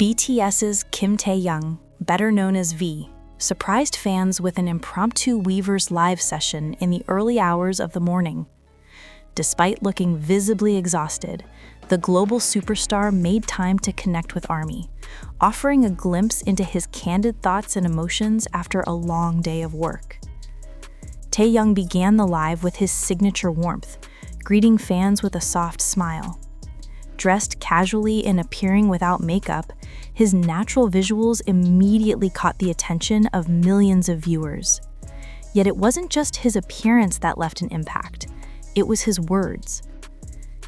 BTS's Kim Taehyung, better known as V, surprised fans with an impromptu Weverse live session in the early hours of the morning. Despite looking visibly exhausted, the global superstar made time to connect with ARMY, offering a glimpse into his candid thoughts and emotions after a long day of work. Taehyung began the live with his signature warmth, greeting fans with a soft smile. Dressed casually and appearing without makeup, his natural visuals immediately caught the attention of millions of viewers. Yet it wasn't just his appearance that left an impact, it was his words.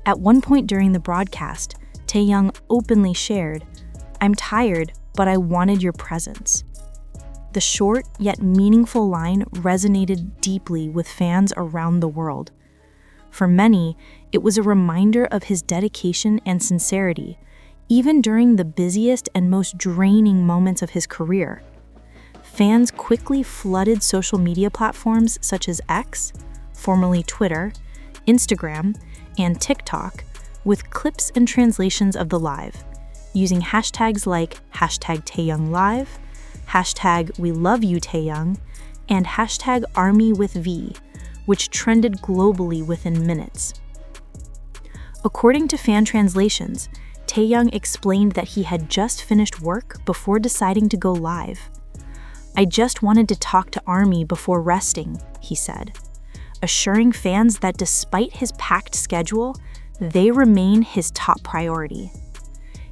At one point during the broadcast, Taehyung openly shared, "I'm tired, but I wanted your presence." The short yet meaningful line resonated deeply with fans around the world. For many, it was a reminder of his dedication and sincerity, even during the busiest and most draining moments of his career. Fans quickly flooded social media platforms such as X, formerly Twitter, Instagram, and TikTok with clips and translations of the live, using hashtags like #TaehyungLive, #WeLoveYouTaehyung, and #ArmyWithV, which trended globally within minutes. According to fan translations, Taehyung explained that he had just finished work before deciding to go live. "I just wanted to talk to ARMY before resting," he said, assuring fans that despite his packed schedule, they remain his top priority.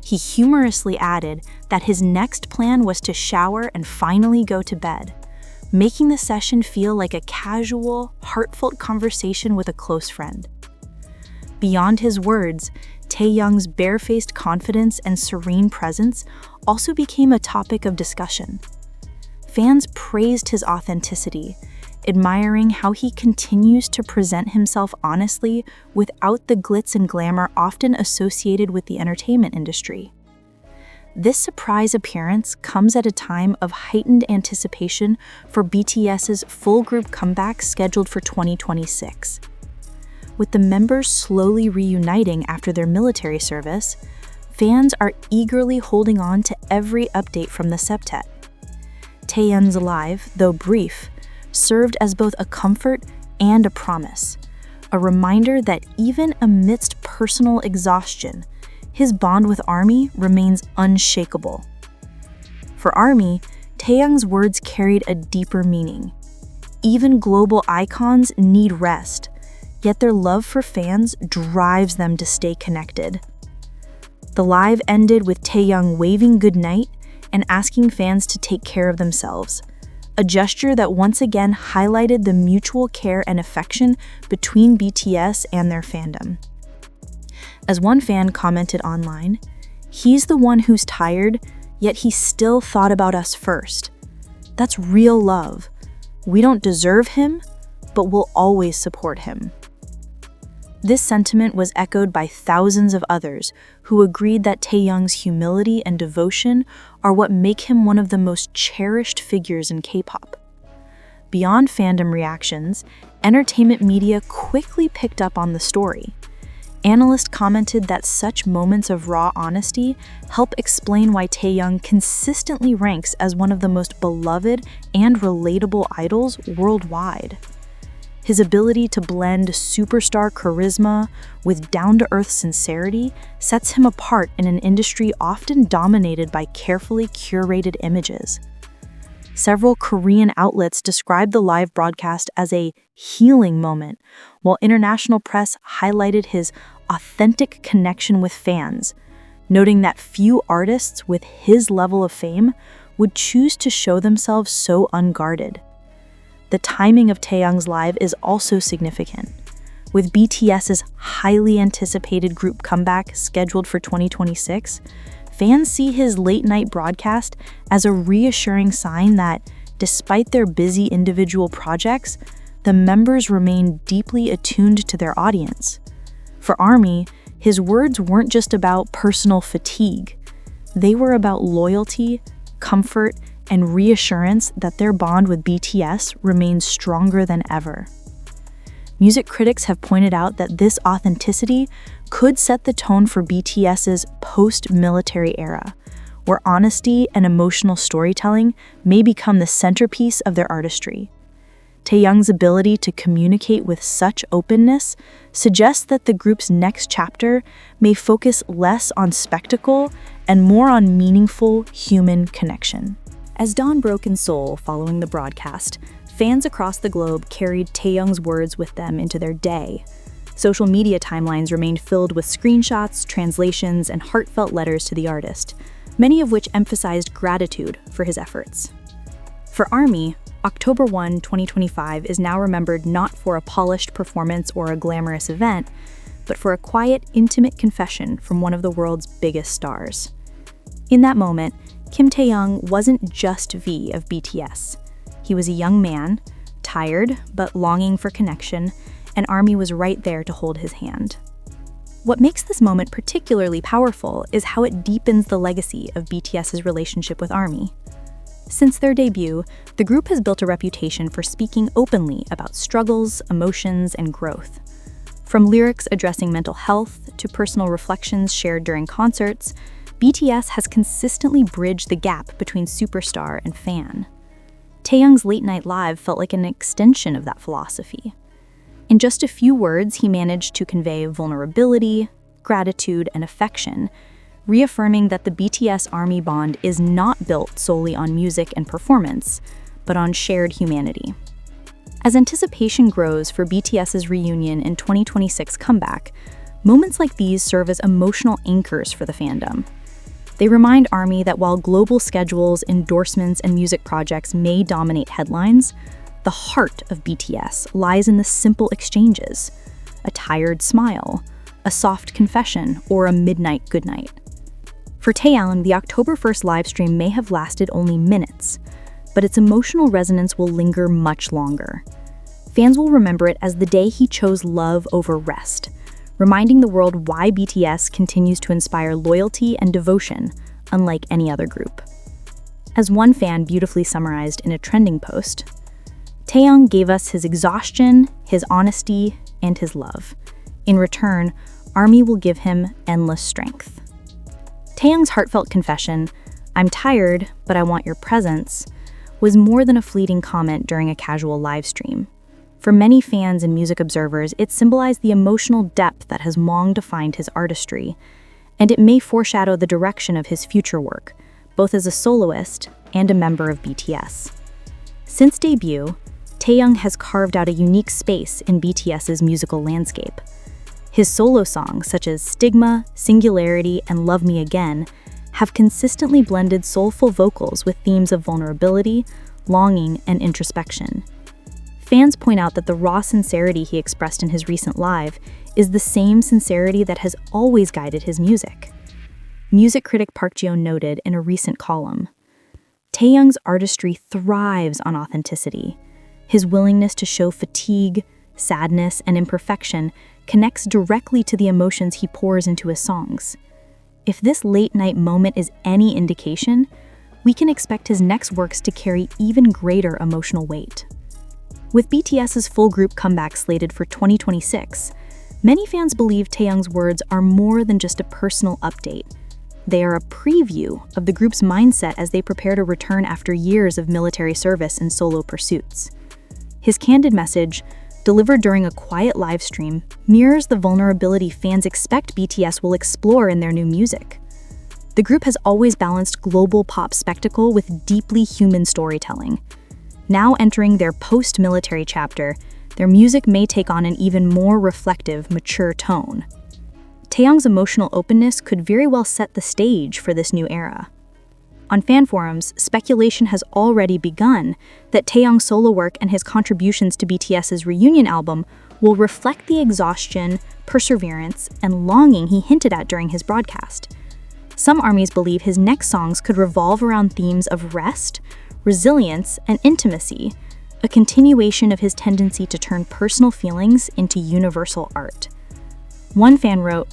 He humorously added that his next plan was to shower and finally go to bed, making the session feel like a casual, heartfelt conversation with a close friend. Beyond his words, Taehyung's barefaced confidence and serene presence also became a topic of discussion. Fans praised his authenticity, admiring how he continues to present himself honestly without the glitz and glamour often associated with the entertainment industry. This surprise appearance comes at a time of heightened anticipation for BTS's full group comeback scheduled for 2026. With the members slowly reuniting after their military service, fans are eagerly holding on to every update from the septet. Taehyung's live, though brief, served as both a comfort and a promise, a reminder that even amidst personal exhaustion, his bond with ARMY remains unshakable. For ARMY, Taehyung's words carried a deeper meaning. Even global icons need rest, yet their love for fans drives them to stay connected. The live ended with Taehyung waving goodnight and asking fans to take care of themselves, a gesture that once again highlighted the mutual care and affection between BTS and their fandom. As one fan commented online, "He's the one who's tired, yet he still thought about us first. That's real love. We don't deserve him, but we'll always support him." This sentiment was echoed by thousands of others who agreed that Taehyung's humility and devotion are what make him one of the most cherished figures in K-pop. Beyond fandom reactions, entertainment media quickly picked up on the story. Analysts commented that such moments of raw honesty help explain why Taehyung consistently ranks as one of the most beloved and relatable idols worldwide. His ability to blend superstar charisma with down-to-earth sincerity sets him apart in an industry often dominated by carefully curated images. Several Korean outlets described the live broadcast as a healing moment, while international press highlighted his authentic connection with fans, noting that few artists with his level of fame would choose to show themselves so unguarded. The timing of Taehyung's live is also significant. With BTS's highly anticipated group comeback scheduled for 2026, fans see his late-night broadcast as a reassuring sign that, despite their busy individual projects, the members remain deeply attuned to their audience. For ARMY, his words weren't just about personal fatigue. They were about loyalty, comfort, and reassurance that their bond with BTS remains stronger than ever. Music critics have pointed out that this authenticity could set the tone for BTS's post-military era, where honesty and emotional storytelling may become the centerpiece of their artistry. Taehyung's ability to communicate with such openness suggests that the group's next chapter may focus less on spectacle and more on meaningful human connection. As dawn broke in Seoul following the broadcast, fans across the globe carried Taehyung's words with them into their day. Social media timelines remained filled with screenshots, translations, and heartfelt letters to the artist, many of which emphasized gratitude for his efforts. For ARMY, October 1, 2025 is now remembered not for a polished performance or a glamorous event, but for a quiet, intimate confession from one of the world's biggest stars. In that moment, Kim Taehyung wasn't just V of BTS. He was a young man, tired but longing for connection, and ARMY was right there to hold his hand. What makes this moment particularly powerful is how it deepens the legacy of BTS's relationship with ARMY. Since their debut, the group has built a reputation for speaking openly about struggles, emotions, and growth. From lyrics addressing mental health to personal reflections shared during concerts, BTS has consistently bridged the gap between superstar and fan. Taehyung's Late Night Live felt like an extension of that philosophy. In just a few words, he managed to convey vulnerability, gratitude, and affection, reaffirming that the BTS-ARMY bond is not built solely on music and performance, but on shared humanity. As anticipation grows for BTS's reunion and 2026 comeback, moments like these serve as emotional anchors for the fandom. They remind ARMY that while global schedules, endorsements, and music projects may dominate headlines, the heart of BTS lies in the simple exchanges: a tired smile, a soft confession, or a midnight goodnight. For Taehyung, the October 1st livestream may have lasted only minutes, but its emotional resonance will linger much longer. Fans will remember it as the day he chose love over rest, reminding the world why BTS continues to inspire loyalty and devotion, unlike any other group. As one fan beautifully summarized in a trending post, Taehyung gave us his exhaustion, his honesty, and his love. In return, ARMY will give him endless strength. Taehyung's heartfelt confession, "I'm tired, but I want your presence," was more than a fleeting comment during a casual live stream. For many fans and music observers, it symbolized the emotional depth that has long defined his artistry, and it may foreshadow the direction of his future work, both as a soloist and a member of BTS. Since debut, Taehyung has carved out a unique space in BTS's musical landscape. His solo songs, such as Stigma, Singularity, and Love Me Again, have consistently blended soulful vocals with themes of vulnerability, longing, and introspection. Fans point out that the raw sincerity he expressed in his recent live is the same sincerity that has always guided his music. Music critic Park Ji-yeon noted in a recent column, "Taehyung's artistry thrives on authenticity. His willingness to show fatigue, sadness, and imperfection connects directly to the emotions he pours into his songs. If this late-night moment is any indication, we can expect his next works to carry even greater emotional weight." With BTS's full group comeback slated for 2026, many fans believe Taehyung's words are more than just a personal update. They are a preview of the group's mindset as they prepare to return after years of military service and solo pursuits. His candid message, delivered during a quiet live stream, mirrors the vulnerability fans expect BTS will explore in their new music. The group has always balanced global pop spectacle with deeply human storytelling. Now entering their post-military chapter, their music may take on an even more reflective, mature tone. Taehyung's emotional openness could very well set the stage for this new era. On fan forums, speculation has already begun that Taehyung's solo work and his contributions to BTS's reunion album will reflect the exhaustion, perseverance, and longing he hinted at during his broadcast. Some ARMYs believe his next songs could revolve around themes of rest, resilience, and intimacy, a continuation of his tendency to turn personal feelings into universal art. One fan wrote,